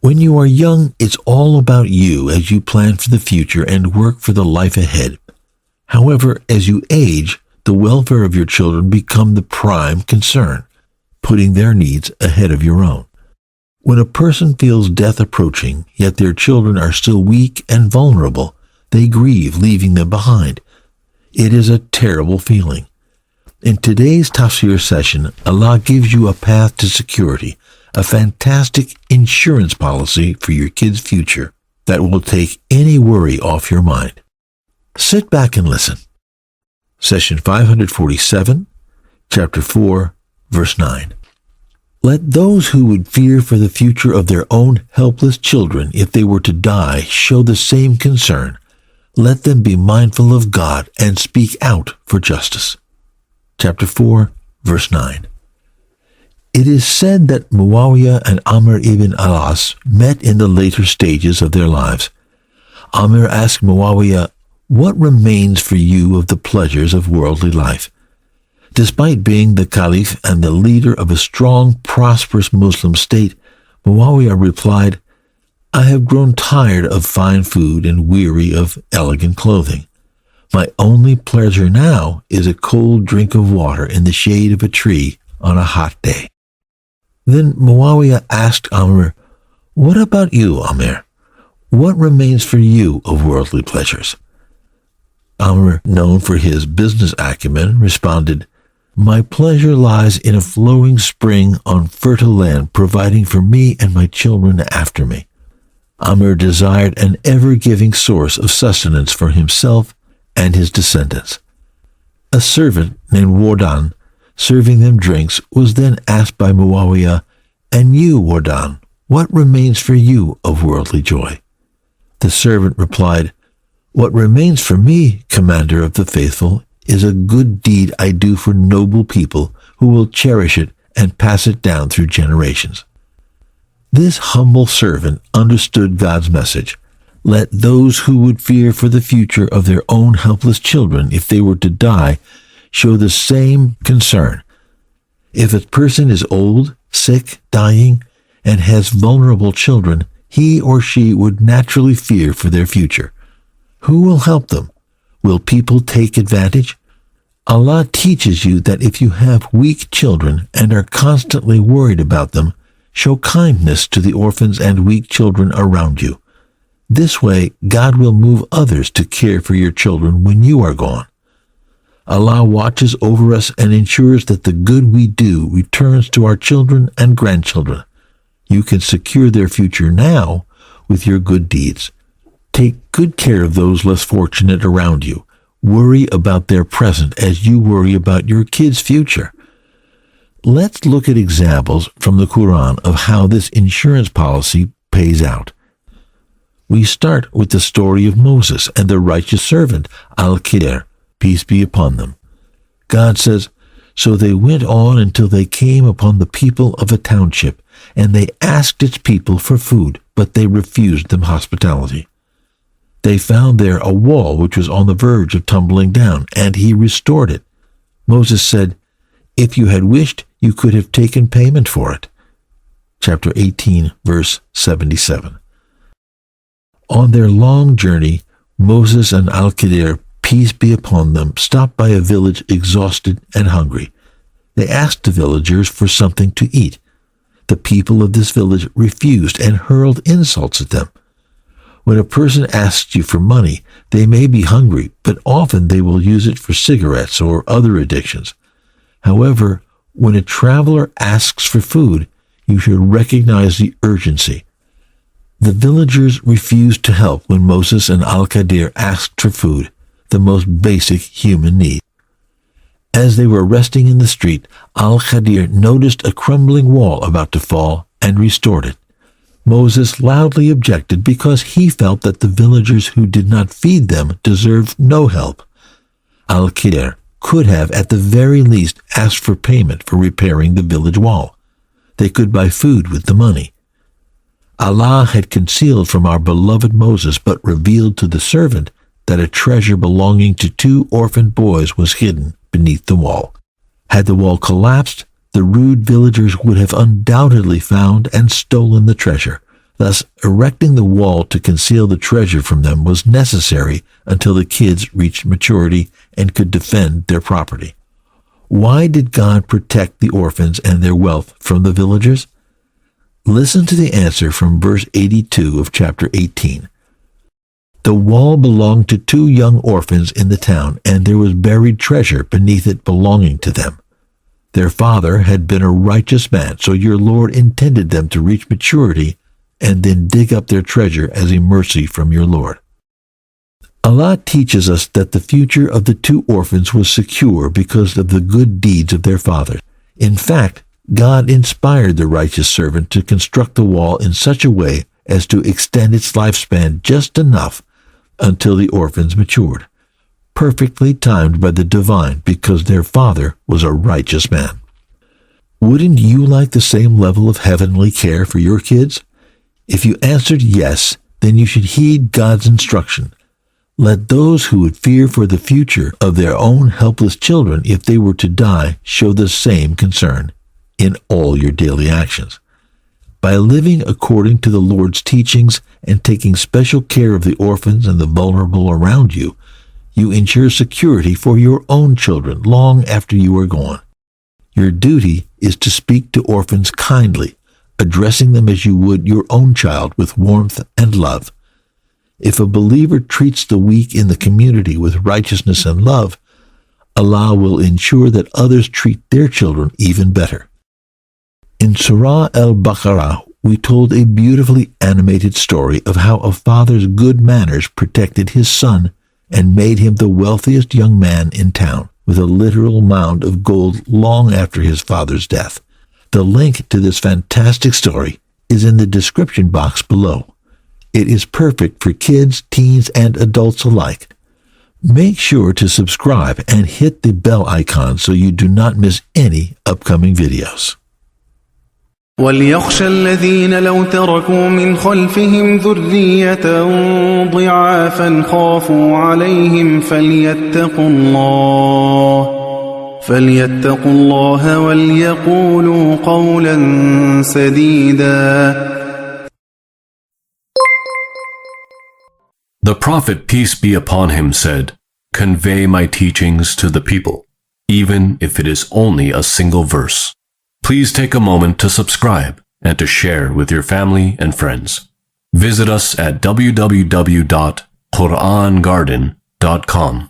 When you are young, it's all about you as you plan for the future and work for the life ahead. However, as you age, the welfare of your children become the prime concern, putting their needs ahead of your own. When a person feels death approaching, yet their children are still weak and vulnerable, they grieve, leaving them behind. It is a terrible feeling. In today's Tafsir session, Allah gives you a path to security, a fantastic insurance policy for your kids' future that will take any worry off your mind. Sit back and listen. Session 547, Chapter 4, Verse 9. Let those who would fear for the future of their own helpless children if they were to die show the same concern. Let them be mindful of God and speak out for justice. Chapter 4, Verse 9. It is said that Muawiyah and Amr ibn al-As met in the later stages of their lives. Amr asked Muawiyah, "What remains for you of the pleasures of worldly life?" Despite being the caliph and the leader of a strong, prosperous Muslim state, Muawiyah replied, "I have grown tired of fine food and weary of elegant clothing. My only pleasure now is a cold drink of water in the shade of a tree on a hot day." Then Muawiyah asked Amr, "What about you, Amr? What remains for you of worldly pleasures?" Amr, known for his business acumen, responded, "My pleasure lies in a flowing spring on fertile land, providing for me and my children after me." Amr desired an ever-giving source of sustenance for himself and his descendants. A servant named Wardan, serving them drinks, was then asked by Muawiyah, "And you, Wardan, what remains for you of worldly joy?" The servant replied, "What remains for me, Commander of the Faithful, is a good deed I do for noble people who will cherish it and pass it down through generations." This humble servant understood God's message. Let those who would fear for the future of their own helpless children if they were to die show the same concern. If a person is old, sick, dying, and has vulnerable children, he or she would naturally fear for their future. Who will help them? Will people take advantage? Allah teaches you that if you have weak children and are constantly worried about them, show kindness to the orphans and weak children around you. This way, God will move others to care for your children when you are gone. Allah watches over us and ensures that the good we do returns to our children and grandchildren. You can secure their future now with your good deeds. Take good care of those less fortunate around you. Worry about their present as you worry about your kids' future. Let's look at examples from the Quran of how this insurance policy pays out. We start with the story of Moses and the righteous servant Al-Khidr, peace be upon them. God says, "So they went on until they came upon the people of a township, and they asked its people for food, but they refused them hospitality. They found there a wall which was on the verge of tumbling down, and he restored it. Moses said, 'If you had wished, you could have taken payment for it.'" Chapter 18, verse 77. On their long journey, Moses and Al-Khidr, peace be upon them, stopped by a village exhausted and hungry. They asked the villagers for something to eat. The people of this village refused and hurled insults at them. When a person asks you for money, they may be hungry, but often they will use it for cigarettes or other addictions. However, when a traveler asks for food, you should recognize the urgency. The villagers refused to help when Moses and Al-Khidr asked for food, the most basic human need. As they were resting in the street, Al-Khidr noticed a crumbling wall about to fall and restored it. Moses loudly objected because he felt that the villagers who did not feed them deserved no help. Al-Khidr could have at the very least asked for payment for repairing the village wall. They could buy food with the money. Allah had concealed from our beloved Moses but revealed to the servant that a treasure belonging to 2 orphaned boys was hidden beneath the wall. Had the wall collapsed, the rude villagers would have undoubtedly found and stolen the treasure. Thus, erecting the wall to conceal the treasure from them was necessary until the kids reached maturity and could defend their property. Why did God protect the orphans and their wealth from the villagers? Listen to the answer from verse 82 of chapter 18. The wall belonged to 2 young orphans in the town, and there was buried treasure beneath it belonging to them. Their father had been a righteous man, so your Lord intended them to reach maturity and then dig up their treasure as a mercy from your Lord. Allah teaches us that the future of the 2 orphans was secure because of the good deeds of their fathers. In fact, God inspired the righteous servant to construct the wall in such a way as to extend its lifespan just enough until the orphans matured, perfectly timed by the divine because their father was a righteous man. Wouldn't you like the same level of heavenly care for your kids? If you answered yes, then you should heed God's instruction. Let those who would fear for the future of their own helpless children if they were to die show the same concern in all your daily actions. By living according to the Lord's teachings and taking special care of the orphans and the vulnerable around you, you ensure security for your own children long after you are gone. Your duty is to speak to orphans kindly, addressing them as you would your own child with warmth and love. If a believer treats the weak in the community with righteousness and love, Allah will ensure that others treat their children even better. In Surah Al-Baqarah, we told a beautifully animated story of how a father's good manners protected his son and made him the wealthiest young man in town, with a literal mound of gold long after his father's death. The link to this fantastic story is in the description box below. It is perfect for kids, teens, and adults alike. Make sure to subscribe and hit the bell icon so you do not miss any upcoming videos. وَلْيَخْشَ الَّذِينَ لَوْ تَرَكُوا مِنْ خَلْفِهِمْ ذُرِّيَّةً ضِعَافًا خَافُوا عَلَيْهِمْ فَلْيَتَّقُوا اللَّهَ وَلْيَقُولُوا قَوْلًا سَدِيدًا. The Prophet, peace be upon him, said, "Convey my teachings to the people, even if it is only a single verse." Please take a moment to subscribe and to share with your family and friends. Visit us at www.qurangarden.com.